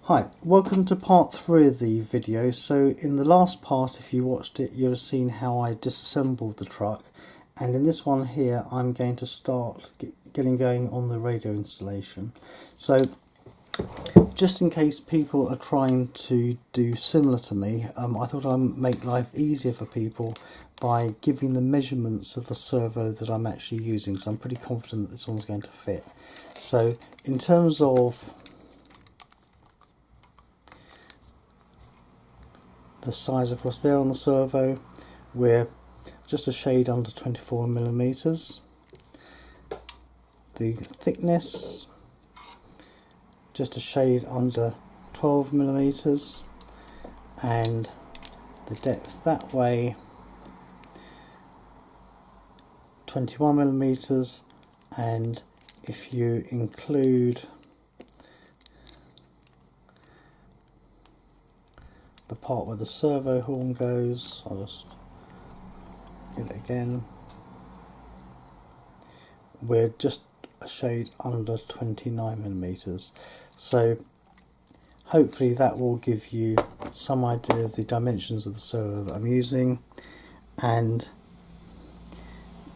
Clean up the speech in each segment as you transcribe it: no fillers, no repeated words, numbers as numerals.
Hi, welcome to part 3 of the video. So in the last part, if you watched it, you'll have seen how I disassembled the truck, and in this one here I'm going to start getting going on the radio installation. So just in case people are trying to do similar to me, I thought I'd make life easier for people by giving the measurements of the servo that I'm actually using, so I'm pretty confident that this one's going to fit. So in terms of the size across there on the servo, we're just a shade under 24 millimeters. The thickness, just a shade under 12 millimeters, and the depth that way 21 millimeters, and if you include the part where the servo horn goes, I'll just get it again, we're just a shade under 29 millimeters. So hopefully that will give you some idea of the dimensions of the servo that I'm using. And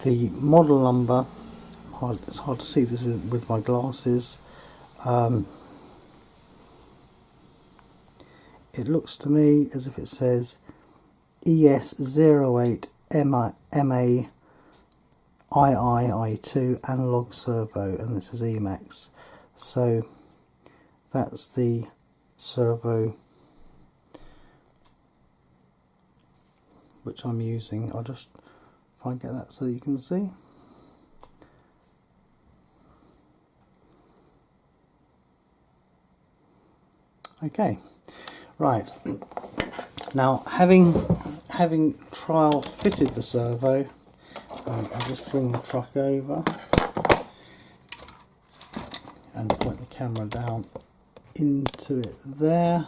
the model number, it's hard to see this with my glasses, it looks to me as if it says ES08MA II analog servo, and this is Emax. So that's the servo which I'm using. I'll just try and get that so you can see. Okay. Right, now having trial fitted the servo, I'll just bring the truck over and point the camera down into it there,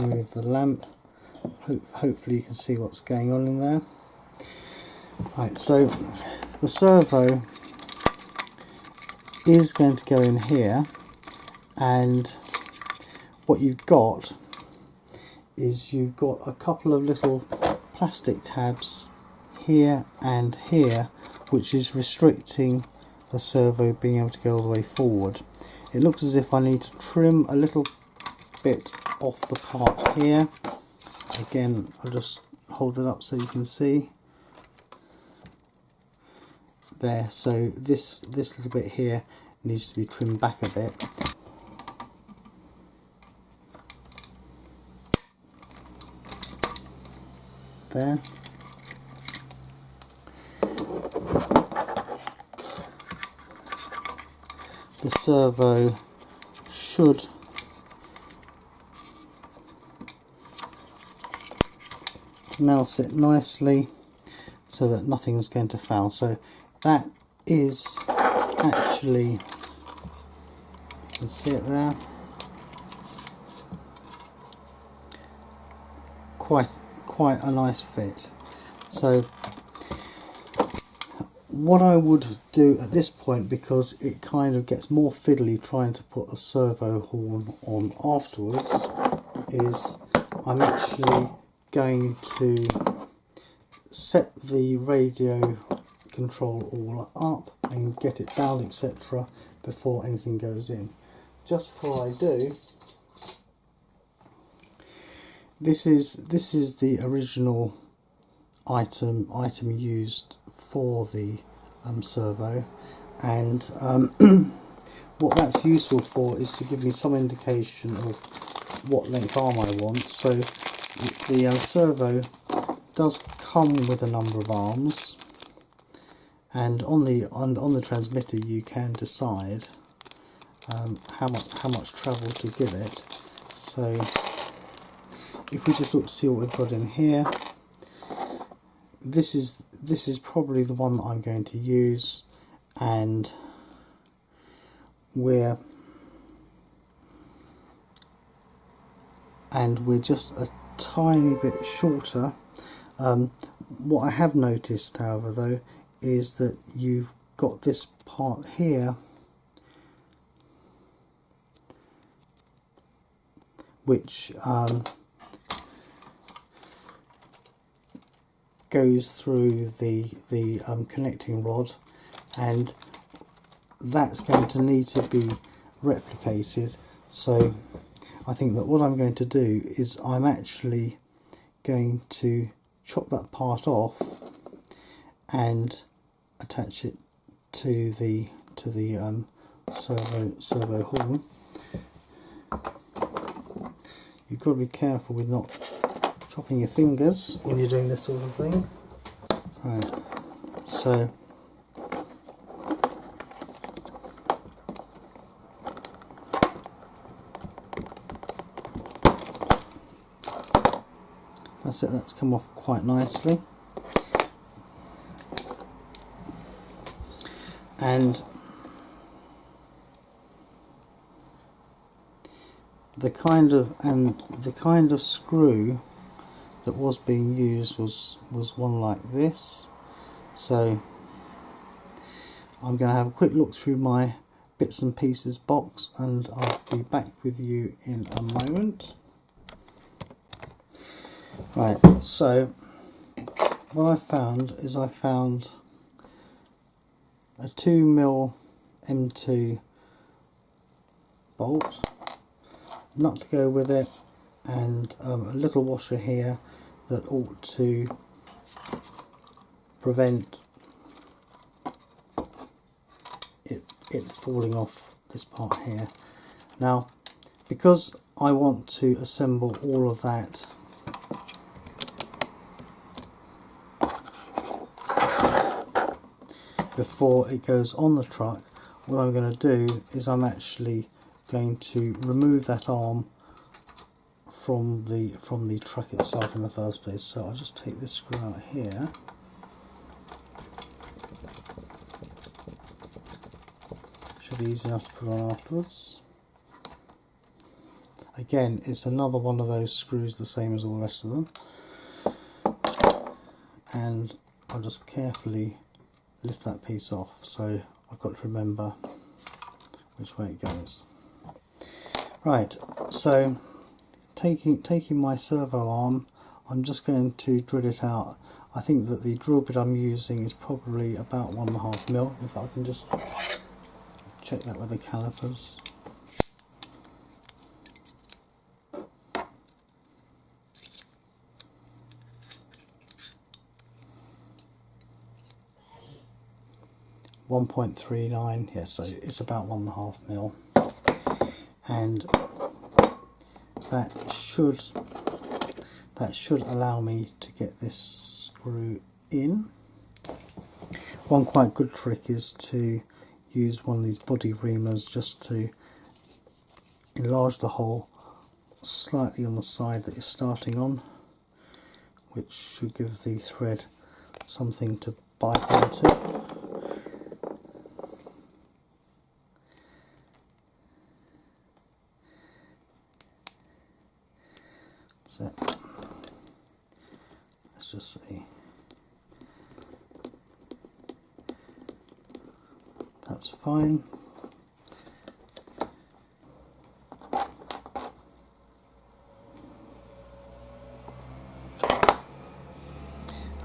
move the lamp, hopefully you can see what's going on in there. Right, so the servo is going to go in here, and what you've got is you've got a couple of little plastic tabs here and here, which is restricting the servo being able to go all the way forward. It looks as if I need to trim a little bit off the part here. Again, I'll just hold it up so you can see. There, so this little bit here needs to be trimmed back a bit. There. The servo should now sit nicely so that nothing's going to foul. So that is actually, you can see it there, quite a nice fit. So what I would do at this point, because it kind of gets more fiddly trying to put a servo horn on afterwards, is I'm actually going to set the radio control all up and get it down, etc., before anything goes in. Just before I do, this is the original item used for the servo, and what that's useful for is to give me some indication of what length arm I want. So the servo does come with a number of arms, and on the transmitter you can decide how much travel to give it. So if we just look to see what we've got in here, this is probably the one that I'm going to use, and we're just a tiny bit shorter. What I have noticed, however, though, is that you've got this part here which goes through the connecting rod, and that's going to need to be replicated. So I think that what I'm going to do is I'm actually going to chop that part off and attach it to the servo horn. You've got to be careful with not chopping your fingers when you're doing this sort of thing. Right, so that's it, that's come off quite nicely. And the kind of screw that was being used was one like this. So I'm going to have a quick look through my bits and pieces box, and I'll be back with you in a moment. Right, so what I found is I found a 2mm M2 bolt, nut to go with it, and a little washer here that ought to prevent it falling off this part here. Now, because I want to assemble all of that before it goes on the truck, what I'm going to do is I'm actually going to remove that arm from the truck itself in the first place. So I'll just take this screw out here. Should be easy enough to put on afterwards. Again, it's another one of those screws, the same as all the rest of them, and I'll just carefully lift that piece off, so I've got to remember which way it goes. Right, so taking my servo arm, I'm just going to drill it out. I think that the drill bit I'm using is probably about 1.5mm. If I can just check that with the calipers. .39, yes, so it's about 1.5mm, and that should allow me to get this screw in. One quite good trick is to use one of these body reamers just to enlarge the hole slightly on the side that you're starting on, which should give the thread something to bite into. So let's just see. That's fine.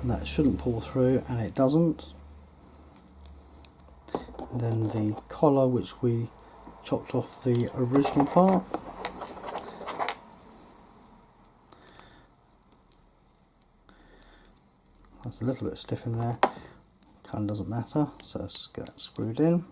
And that shouldn't pull through, and it doesn't. And then the collar, which we chopped off the original part. That's a little bit stiff in there, kind of doesn't matter, so let's get that screwed in.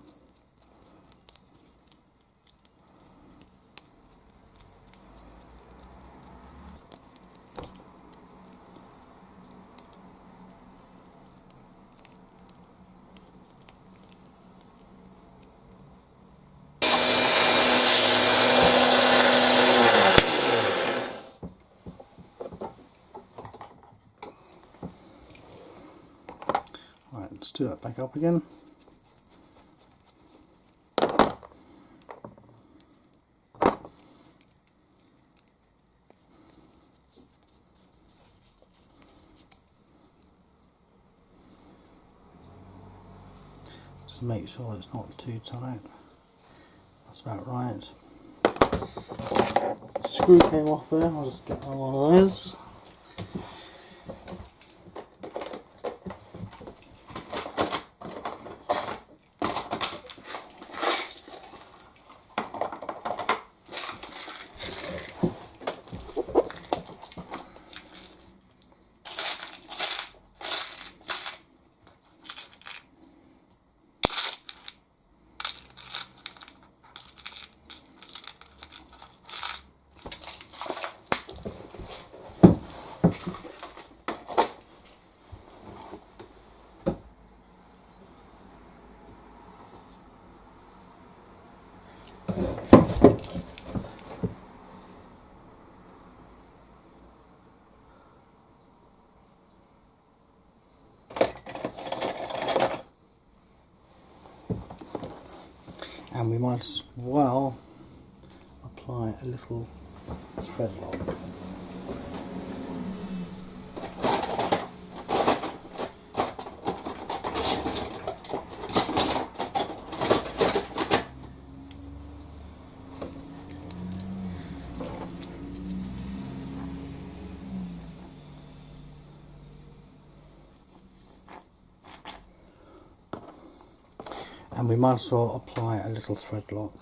Right, let's do that back up again. Just make sure it's not too tight. That's about right. screw came off there. I'll just get one of those. And we might as well apply a little thread lock. And we might as well apply a little thread lock.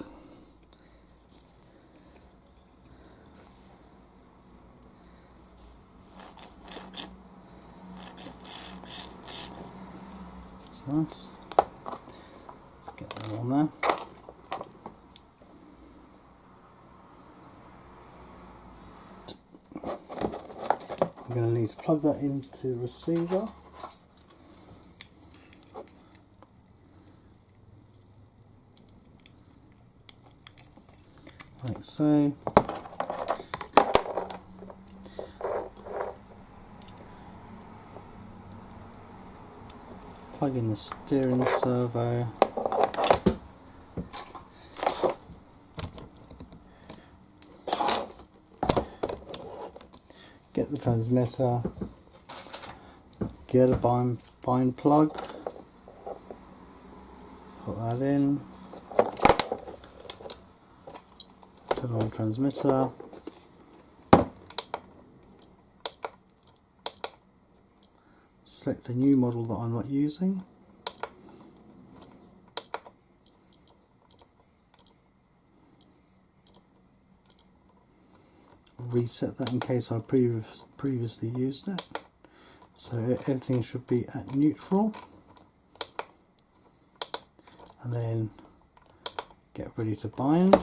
That's nice. Let's get that on there. I'm going to need to plug that into the receiver. Like so. Plug in the steering servo. Get the transmitter. Get a bind plug. Put that in. Turn on the transmitter. Select a new model that I'm not using. Reset that in case I previously used it. So everything should be at neutral. And then get ready to bind.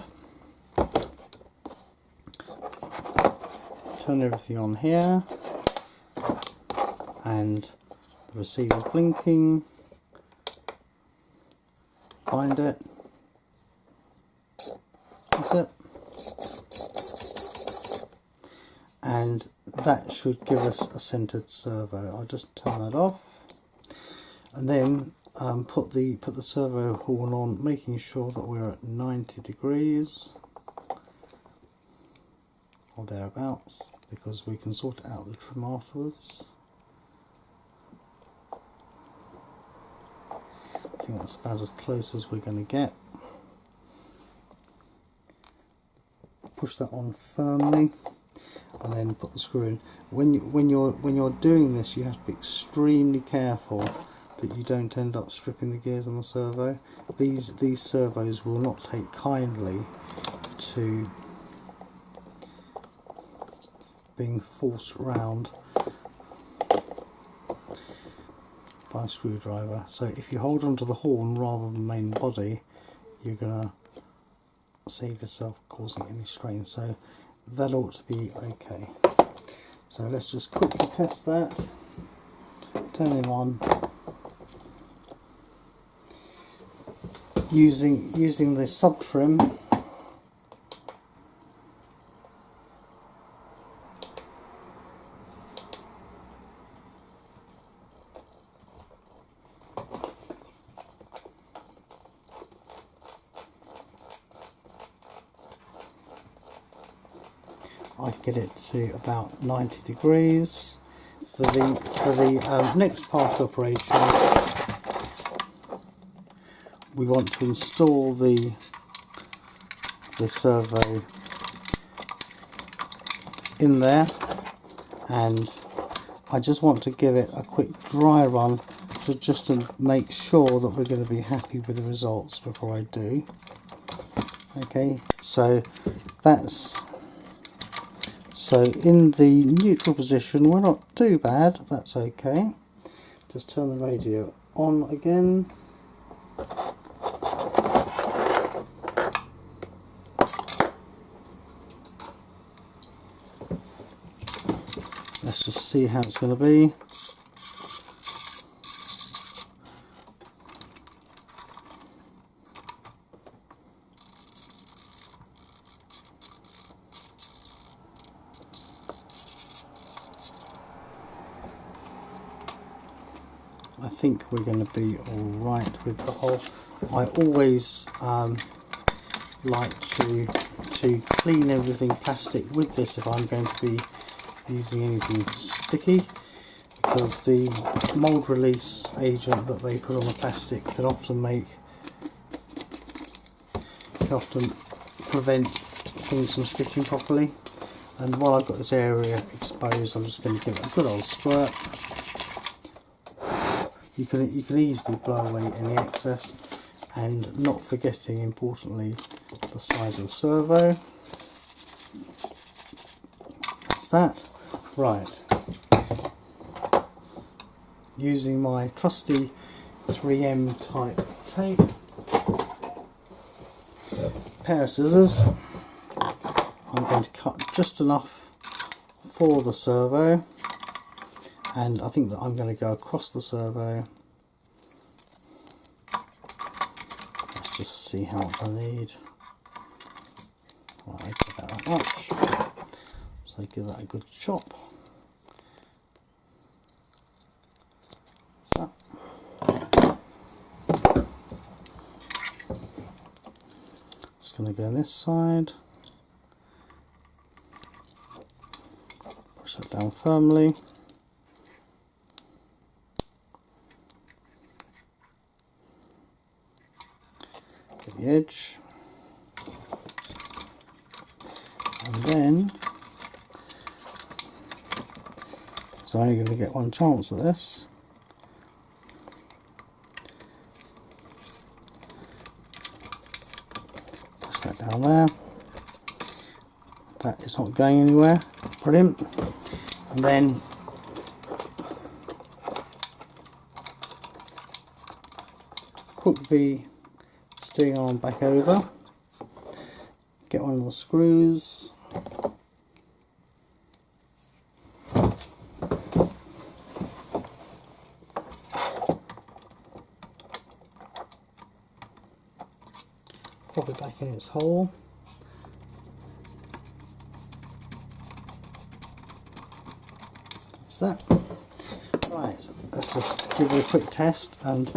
Turn everything on here, and the receiver's blinking. Bind it. That's it. And that should give us a centered servo. I'll just turn that off, and then put the servo horn on, making sure that we're at 90 degrees. Or thereabouts, because we can sort it out with the trim afterwards. I think that's about as close as we're going to get. Push that on firmly, and then put the screw in. When you're doing this, you have to be extremely careful that you don't end up stripping the gears on the servo. These servos will not take kindly to being forced round by a screwdriver. So if you hold onto the horn rather than the main body, you're going to save yourself causing any strain. So that ought to be okay. So let's just quickly test that. Turn him on. Using the sub trim. I get it to about 90 degrees. For the next part of the operation, we want to install the servo in there, and I just want to give it a quick dry run just to make sure that we're going to be happy with the results before I do. Okay, so in the neutral position we're not too bad, that's okay. Just turn the radio on again. Let's just see how it's going to be. I think we're going to be alright with the whole. I always like to clean everything plastic with this if I'm going to be using anything sticky, because the mould release agent that they put on the plastic can often prevent things from sticking properly. And while I've got this area exposed, I'm just going to give it a good old squirt. You can easily blow away any excess, and not forgetting, importantly, the side of the servo. That's that. Right. Using my trusty 3M type tape, pair of scissors, I'm going to cut just enough for the servo, and I think that I'm going to go across the servo. Let's just see how much I need. Right, about that much. So give that a good chop. So. It's going to go on this side. Push that down firmly. Get the edge. And then, so I'm only going to get one chance at this. Push that down there. That is not going anywhere. Brilliant. And then hook the steering arm back over. Get one of the screws. Pop it back in its hole. That's that. Right, let's just give it a quick test, and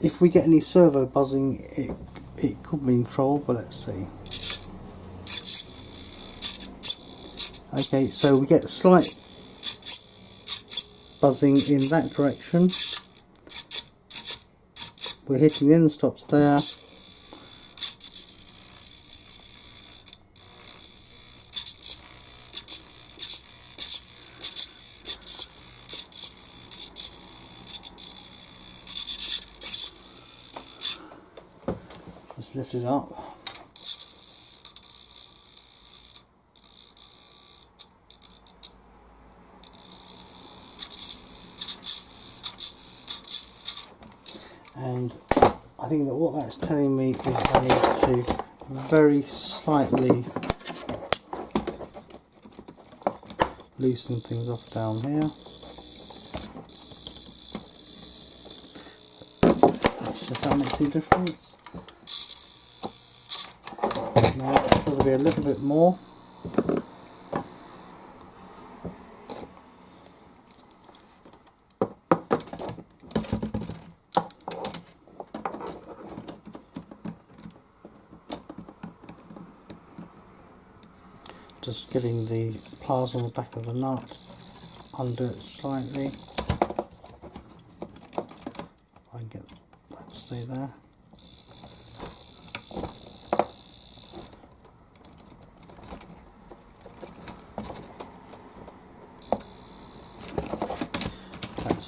if we get any servo buzzing, it could mean trouble, but let's see. Okay, so we get slight buzzing in that direction. We're hitting the end stops there. Just lift it up. And I think that what that's telling me is I need to very slightly loosen things off down here. Let's see if that makes any difference. Now it's got to be a little bit more. Just getting the pliers on the back of the nut under it slightly. I can get that to stay there.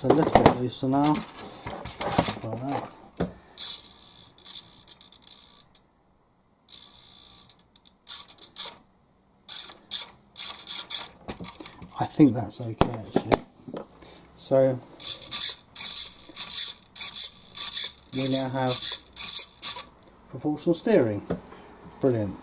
that's a little bit looser now. Like that. I think that's okay actually. So we now have proportional steering. Brilliant.